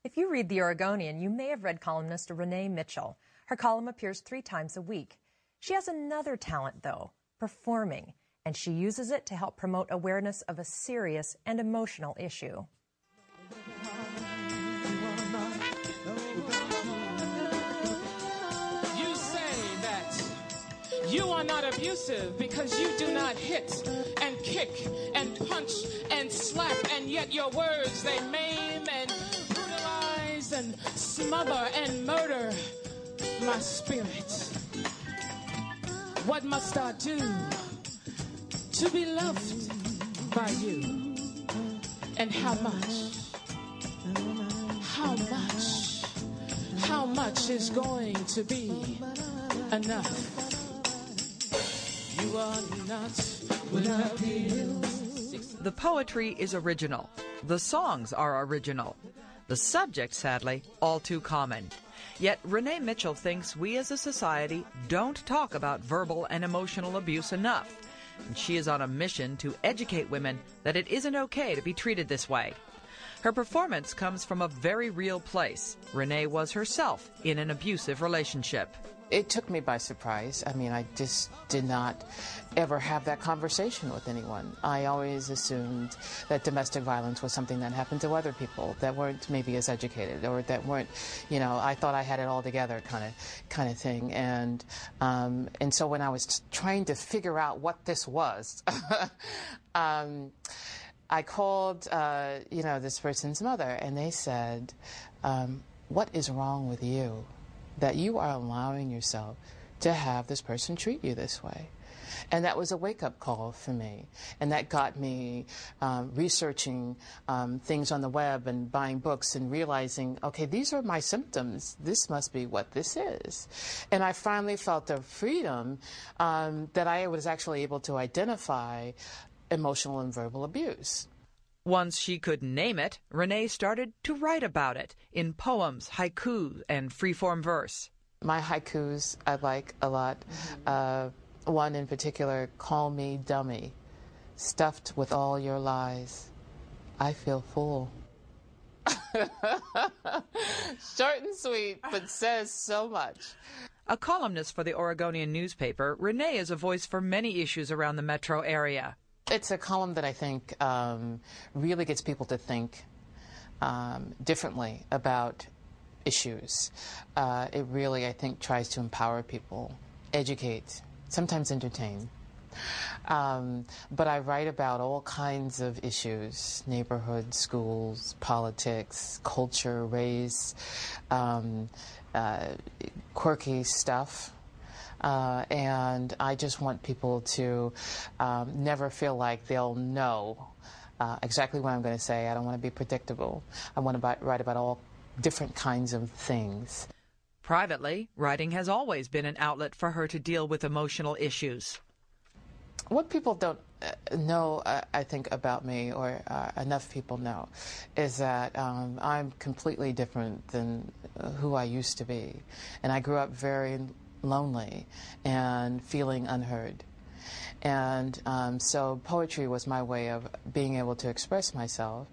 If you read the Oregonian, you may have read columnist Renee Mitchell. Her column appears 3 times a week. She has another talent, though, performing, and she uses it to help promote awareness of a serious and emotional issue. You say that you are not abusive because you do not hit and kick and punch and slap, and yet your words, they maim and brutalize and smother and murder my spirit. What must I do to be loved by you? And how much? How much is going to be enough? You are not without you. The poetry is original. The songs are original. The subject, sadly, all too common. Yet Renee Mitchell thinks we as a society don't talk about verbal and emotional abuse enough. And she is on a mission to educate women that it isn't okay to be treated this way. Her performance comes from a very real place. Renee was herself in an abusive relationship. It took me by surprise. I mean, I just did not ever have that conversation with anyone. I always assumed that domestic violence was something that happened to other people that weren't maybe as educated, or that weren't, you know, I thought I had it all together kind of thing. And so when I was trying to figure out what this was, I called, this person's mother, and they said, what is wrong with you that you are allowing yourself to have this person treat you this way? And that was a wake-up call for me. And that got me researching things on the web and buying books and realizing, okay, these are my symptoms. This must be what this is. And I finally felt the freedom that I was actually able to identify emotional and verbal abuse. Once she could name it, Renee started to write about it in poems, haiku, and free-form verse. My haikus I like a lot. One in particular, call me dummy, stuffed with all your lies. I feel full. Short and sweet, but says so much. A columnist for the Oregonian newspaper, Renee is a voice for many issues around the metro area. It's a column that I think really gets people to think differently about issues. It really, I think, tries to empower people, educate, sometimes entertain. But I write about all kinds of issues: neighborhood, schools, politics, culture, race, quirky stuff. And I just want people to never feel like they'll know exactly what I'm going to say. I don't want to be predictable. I want to write about all different kinds of things. Privately, writing has always been an outlet for her to deal with emotional issues. What people don't know, I think, about me, or enough people know, is that I'm completely different than who I used to be. And I grew up very lonely and feeling unheard. And so poetry was my way of being able to express myself,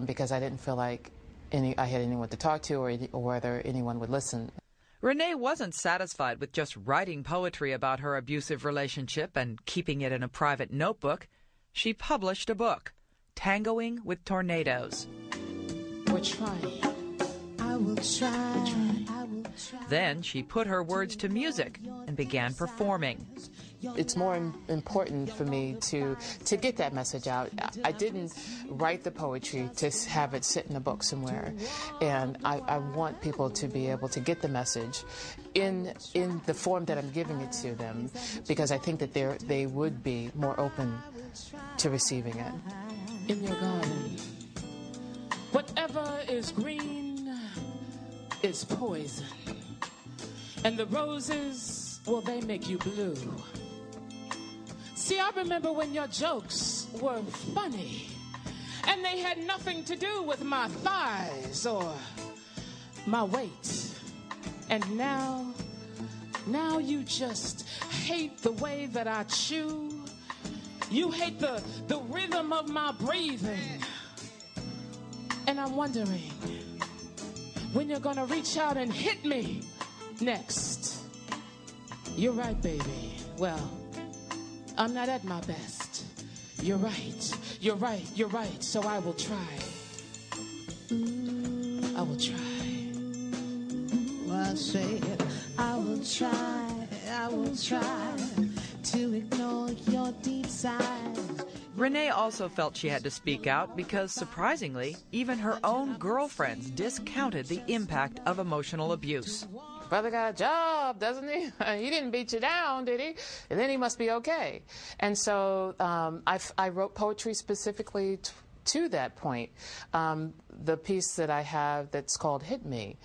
because I didn't feel like I had anyone to talk to, or whether anyone would listen. Renee wasn't satisfied with just writing poetry about her abusive relationship and keeping it in a private notebook. She published a book, Tangoing with Tornadoes. We're trying. I will try. Then she put her words to music and began performing. It's more important for me to get that message out. I didn't write the poetry to have it sit in a book somewhere, and I want people to be able to get the message in the form that I'm giving it to them, because I think that they would be more open to receiving it. In your garden, whatever is green is poison, and the roses, well, they make you blue. See, I remember when your jokes were funny, and they had nothing to do with my thighs or my weight. And now you just hate the way that I chew. You hate the rhythm of my breathing. And I'm wondering, when you're gonna reach out and hit me next. You're right, baby. Well, I'm not at my best. You're right. You're right. You're right. So I will try. I will try. I said, I will try to ignore your deep sighs. Renee also felt she had to speak out because, surprisingly, even her own girlfriends discounted the impact of emotional abuse. Brother got a job, doesn't he? He didn't beat you down, did he? And then he must be okay. And so I wrote poetry specifically to that point. The piece that I have that's called Hit Me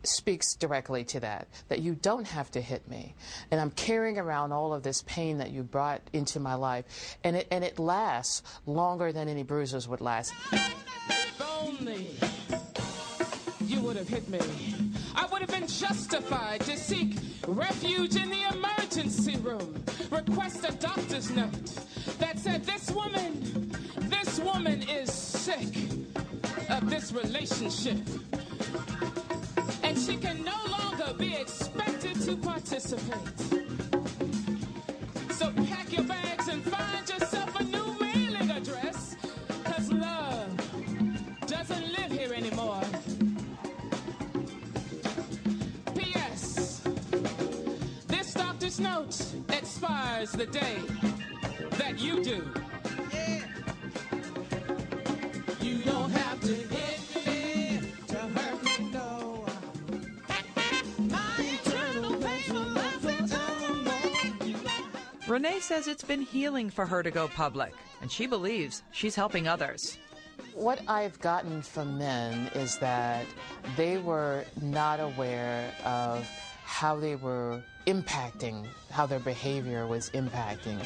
speaks directly to that you don't have to hit me. And I'm carrying around all of this pain that you brought into my life, and it lasts longer than any bruises would last. If only you would have hit me, I would have been justified to seek refuge in the emergency room, request a doctor's note that said this woman is sick of this relationship, and she can no longer be expected to participate. So pack your bags and find yourself a new mailing address, 'cause love doesn't live here anymore. P.S. This doctor's note expires the day that you do. Yeah. You don't have to hit me to hurt me, no. My eternal pain will last forevermore. Renee says it's been healing for her to go public, and she believes she's helping others. What I've gotten from men is that they were not aware of how they were impacting, how their behavior was impacting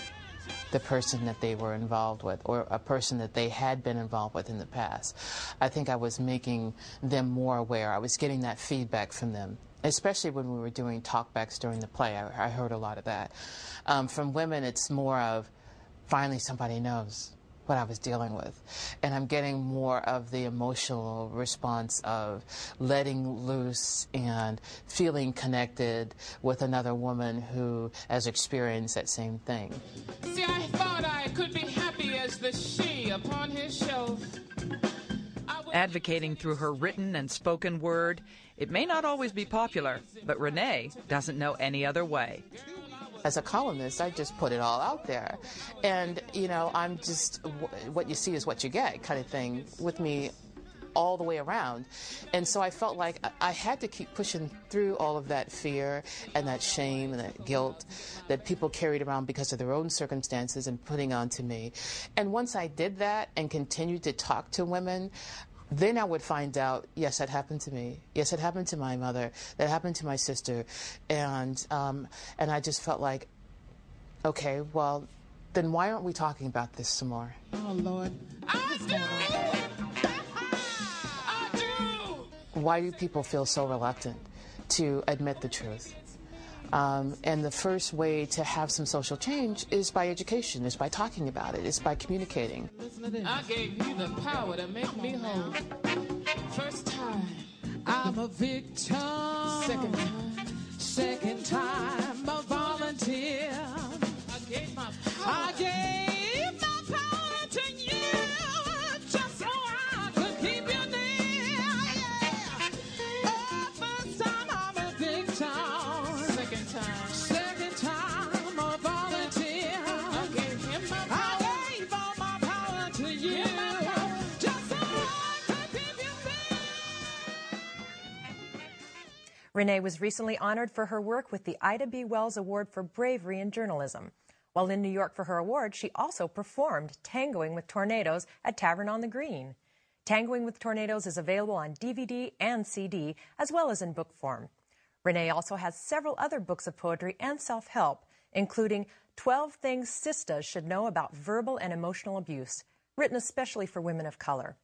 the person that they were involved with, or a person that they had been involved with in the past. I think I was making them more aware. I was getting that feedback from them, especially when we were doing talkbacks during the play. I heard a lot of that. From women, it's more of, finally somebody knows what I was dealing with. And I'm getting more of the emotional response of letting loose and feeling connected with another woman who has experienced that same thing. See, I thought I could be happy as the she upon his shelf. Advocating through her written and spoken word, it may not always be popular, but Renee doesn't know any other way. As a columnist, I just put it all out there. And, you know, I'm just, what you see is what you get kind of thing with me all the way around. And so I felt like I had to keep pushing through all of that fear and that shame and that guilt that people carried around because of their own circumstances and putting onto me. And once I did that and continued to talk to women, then I would find out, yes, that happened to me. Yes, it happened to my mother. That happened to my sister. And I just felt like, okay, well, then why aren't we talking about this some more? Oh, Lord. I do! I do! Why do people feel so reluctant to admit the truth? And the first way to have some social change is by education, is by talking about it, is by communicating. I gave you the power to make me whole. First time, I'm a victim. second time, Second time, a volunteer. I gave my power. I gave my power to you just so I could keep you near. Yeah. Oh, first time I'm a victim. Second time, Second time a volunteer. I gave him my power. I gave all my power to you just so I could keep you near. Renee was recently honored for her work with the Ida B. Wells Award for Bravery in Journalism. While in New York for her award, she also performed Tangoing with Tornadoes at Tavern on the Green. Tangoing with Tornadoes is available on DVD and CD, as well as in book form. Renee also has several other books of poetry and self-help, including 12 Things Sistas Should Know About Verbal and Emotional Abuse, written especially for women of color.